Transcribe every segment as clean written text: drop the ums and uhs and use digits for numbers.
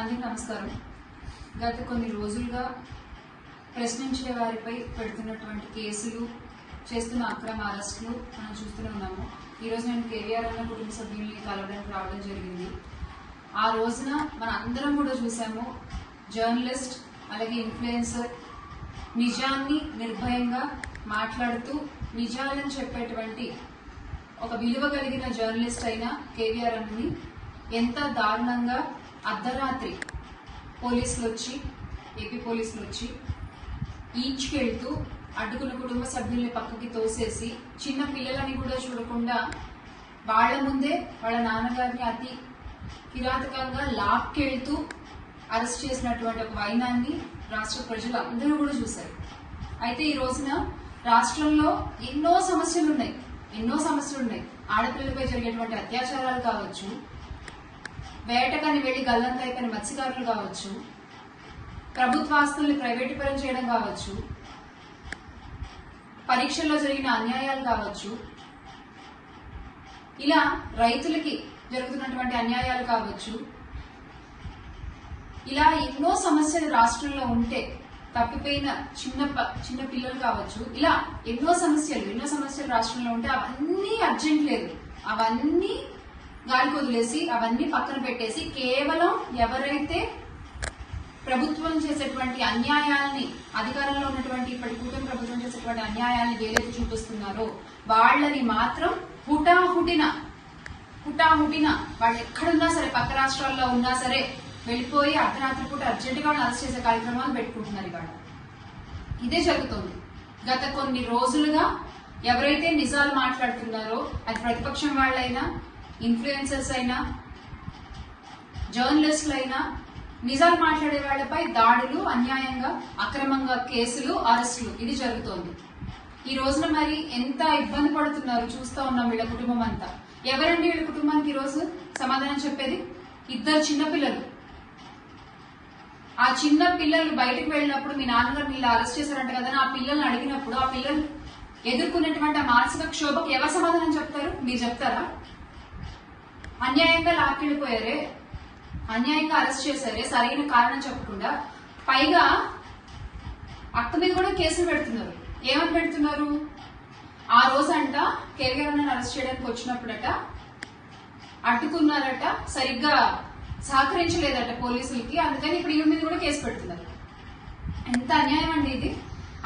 అందరికీ నమస్కారం. గత కొన్ని రోజులుగా ప్రశ్నించే వారిపై పెడుతున్నటువంటి కేసులు, చేస్తున్న అక్రమ అరెస్టులు మనం చూస్తూనే ఉన్నాము. ఈరోజు నేను కేవీఆర్ అన్న కుటుంబ సభ్యుల్ని కలవడానికి రావడం జరిగింది. ఆ రోజున మన అందరం కూడా చూసాము, జర్నలిస్ట్ అలాగే ఇన్ఫ్లుయెన్సర్ నిజాన్ని నిర్భయంగా మాట్లాడుతూ నిజాలను చెప్పేటువంటి ఒక విలువ కలిగిన జర్నలిస్ట్ అయిన కేవీఆర్ అన్నని ఎంత దారుణంగా అర్ధరాత్రి ఏపీ పోలీసులు వచ్చి ఈడ్చుకెళ్తూ అడ్డుకున్న కుటుంబ సభ్యుల్ని పక్కకి తోసేసి చిన్న పిల్లలని కూడా చూడకుండా వాళ్ల ముందే వాళ్ళ నాన్నగారిని అతి కిరాతకంగా లాక్కెళ్తూ అరెస్ట్ చేసినటువంటి ఒక వైనాన్ని రాష్ట్ర ప్రజలు అందరూ కూడా చూశారు. అయితే ఈ రోజున రాష్ట్రంలో ఎన్నో సమస్యలు ఉన్నాయి. ఆడపిల్లలపై జరిగేటువంటి అత్యాచారాలు కావచ్చు, వేటకని వెళ్లి గల్లంత అయిపోయిన మత్స్యకారులు కావచ్చు, ప్రభుత్వ ఆస్తుల్ని ప్రైవేటీకరణ చేయడం కావచ్చు, పరీక్షల్లో జరిగిన అన్యాయాలు కావచ్చు, ఇలా రైతులకి జరుగుతున్నటువంటి అన్యాయాలు కావచ్చు, ఇలా ఎన్నో సమస్యలు రాష్ట్రంలో ఉంటే తప్పిపోయిన చిన్న పిల్లలు కావచ్చు, ఇలా ఎన్నో సమస్యలు రాష్ట్రంలో ఉంటే అవన్నీ అర్జెంట్ లేదు, అవన్నీ గాలికి వదిలేసి అవన్నీ పక్కన పెట్టేసి కేవలం ఎవరైతే ప్రభుత్వం చేసేటువంటి అన్యాయాల్ని, అధికారంలో ఉన్నటువంటి ఇప్పటి కూటమి ప్రభుత్వం చేసేటువంటి అన్యాయాల్ని వేలెత్తి చూపిస్తున్నారో వాళ్ళని మాత్రం హుటాహుటిన వాళ్ళు ఎక్కడున్నా సరే, పక్క రాష్ట్రాల్లో ఉన్నా సరే వెళ్ళిపోయి అర్ధరాత్రి పూట అర్జెంటుగా వాళ్ళు అరెస్ట్ చేసే కార్యక్రమాలు పెట్టుకుంటున్నారు. ఇవాళ ఇదే జరుగుతోంది. గత కొన్ని రోజులుగా ఎవరైతే నిజాలు మాట్లాడుతున్నారో, అది ప్రతిపక్షం వాళ్ళైనా, ఇన్ఫ్లుయెన్సర్స్ అయినా, జర్నలిస్టులు అయినా, నిజాలు మాట్లాడే వాళ్లపై దాడులు, అన్యాయంగా అక్రమంగా కేసులు, అరెస్టులు ఇది జరుగుతోంది. ఈ రోజున మరి ఎంత ఇబ్బంది పడుతున్నారు చూస్తా ఉన్నాం. వీళ్ళ కుటుంబం అంతా ఎవరండి? వీళ్ళ కుటుంబానికి ఈ రోజు సమాధానం చెప్పేది 2 చిన్నపిల్లలు. ఆ చిన్న పిల్లలు బయటకు వెళ్ళినప్పుడు మీ నాన్నగారు మీరు అరెస్ట్ చేశారంట కదా, ఆ పిల్లల్ని అడిగినప్పుడు ఆ పిల్లలు ఎదుర్కొన్నటువంటి ఆ మానసిక క్షోభకు ఎవరు సమాధానం చెప్తారు? మీరు చెప్తారా? అన్యాయంగా లాక్కెళ్ళిపోయారే, అన్యాయంగా అరెస్ట్ చేశారే, సరైన కారణం చెప్పకుండా, పైగా అక్క మీద కూడా కేసులు పెడుతున్నారు. ఏమని పెడుతున్నారు? ఆ రోజంట కేవీఆర్ అన్నని అరెస్ట్ చేయడానికి వచ్చినప్పుడట అడ్డుకున్నారట, సరిగ్గా సహకరించలేదట పోలీసులకి, అందుకని ఇప్పుడు ఈమె మీద కూడా కేసు పెడుతున్నారు. ఎంత అన్యాయం అండి ఇది!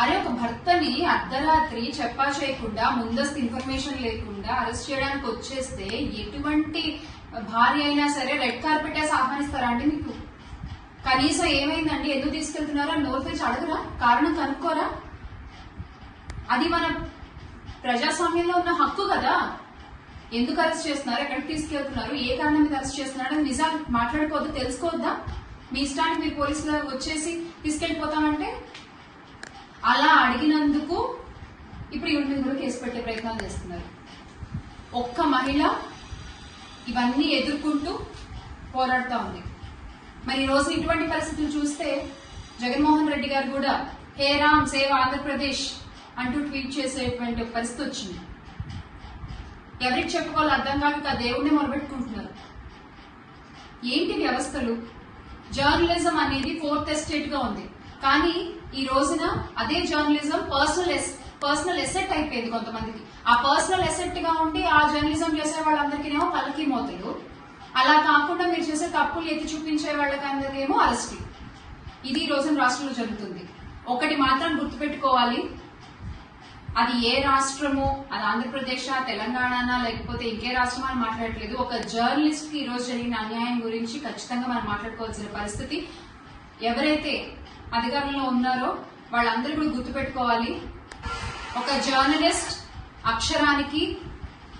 అరే, ఒక భర్తని అర్ధరాత్రి చెప్పా చేయకుండా, ముందస్తు ఇన్ఫర్మేషన్ లేకుండా అరెస్ట్ చేయడానికి వచ్చేస్తే ఎటువంటి భార్య అయినా సరే రెడ్ కార్పెట్ వేసి ఆహ్వానిస్తారా అండి? మీకు కనీసం ఏమైందండి, ఎందుకు తీసుకెళ్తున్నారా నోరు తెచ్చి అడగరా? కారణం కనుక్కోరా? అది మన ప్రజాస్వామ్యంలో ఉన్న హక్కు కదా. ఎందుకు అరెస్ట్ చేస్తున్నారు, ఎక్కడికి తీసుకెళ్తున్నారు, ఏ కారణం మీద అరెస్ట్ చేస్తున్నారు అని నిజాలు మాట్లాడుకోవద్దు, తెలుసుకోవద్దా? మీ ఇష్టానికి మీరు పోలీసులు వచ్చేసి తీసుకెళ్లిపోతామంటే అలా అడిగినందుకు ఇప్పుడు ఈవిడ మీద కూడా కేసు పెట్టే ప్రయత్నాలు చేస్తున్నారు. ఒక్క మహిళ ఇవన్నీ ఎదుర్కొంటూ పోరాడుతూ ఉంది. మరి ఈ రోజు ఇటువంటి పరిస్థితులు చూస్తే జగన్మోహన్ రెడ్డి గారు కూడా హే రామ్ సేవ్ ఆంధ్రప్రదేశ్ అంటూ ట్వీట్ చేసేటువంటి పరిస్థితి వచ్చింది. ఎవరికి చెప్పుకోవాలో అర్థం కాక దేవుడిని మొదలుపెట్టుకుంటున్నారు. ఏంటి వ్యవస్థలు? జర్నలిజం అనేది 4th ఎస్టేట్ గా ఉంది, కానీ ఈ రోజున అదే జర్నలిజం పర్సనల్ ఎసెట్ అయిపోయింది కొంతమందికి. ఆ పర్సనల్ ఎసెట్ గా ఉండి ఆ జర్నలిజం చేసే వాళ్ళందరికీనేమో పల్లకి మోతలు, అలా కాకుండా మీరు చేసే తప్పులు ఎత్తి చూపించే వాళ్ళకందరికేమో అరెస్ట్. ఇది ఈ రోజున రాష్ట్రంలో జరుగుతుంది. ఒకటి మాత్రం గుర్తుపెట్టుకోవాలి, అది ఏ రాష్ట్రమో, అది ఆంధ్రప్రదేశ్, తెలంగాణ, లేకపోతే ఇంకే రాష్ట్రం అని మాట్లాడట్లేదు. ఒక జర్నలిస్ట్ కి ఈ రోజు జరిగిన అన్యాయం గురించి ఖచ్చితంగా మనం మాట్లాడుకోవాల్సిన పరిస్థితి. ఎవరైతే అధికారంలో ఉన్నారో వాళ్ళందరూ కూడా గుర్తుపెట్టుకోవాలి, ఒక జర్నలిస్ట్ అక్షరానికి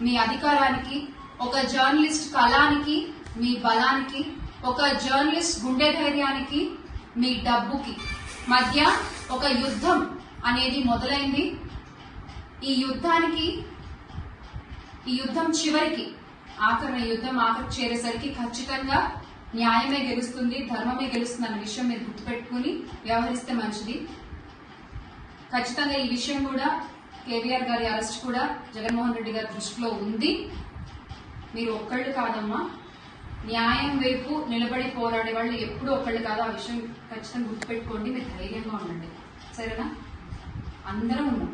మీ అధికారానికి, ఒక జర్నలిస్ట్ కళానికి మీ బలానికి, ఒక జర్నలిస్ట్ గుండె ధైర్యానికి మీ డబ్బుకి మధ్య ఒక యుద్ధం అనేది మొదలైంది. ఈ యుద్ధం చివరికి ఆఖరికి చేరేసరికి ఖచ్చితంగా న్యాయమే గెలుస్తుంది, ధర్మమే గెలుస్తుంది అన్న విషయం మీరు గుర్తుపెట్టుకుని వ్యవహరిస్తే మంచిది. ఖచ్చితంగా ఈ విషయం కూడా కేవీఆర్ గారి అరెస్ట్ కూడా జగన్మోహన్ రెడ్డి గారి దృష్టిలో ఉంది. మీరు ఒక్కళ్ళు కాదమ్మా, న్యాయం వైపు నిలబడి పోరాడే వాళ్ళు ఎప్పుడూ ఒకళ్ళు కాదు. ఆ విషయం ఖచ్చితంగా గుర్తుపెట్టుకోండి. మీరు ధైర్యంగా ఉండండి, సరేనా? అందరం ఉన్నాం.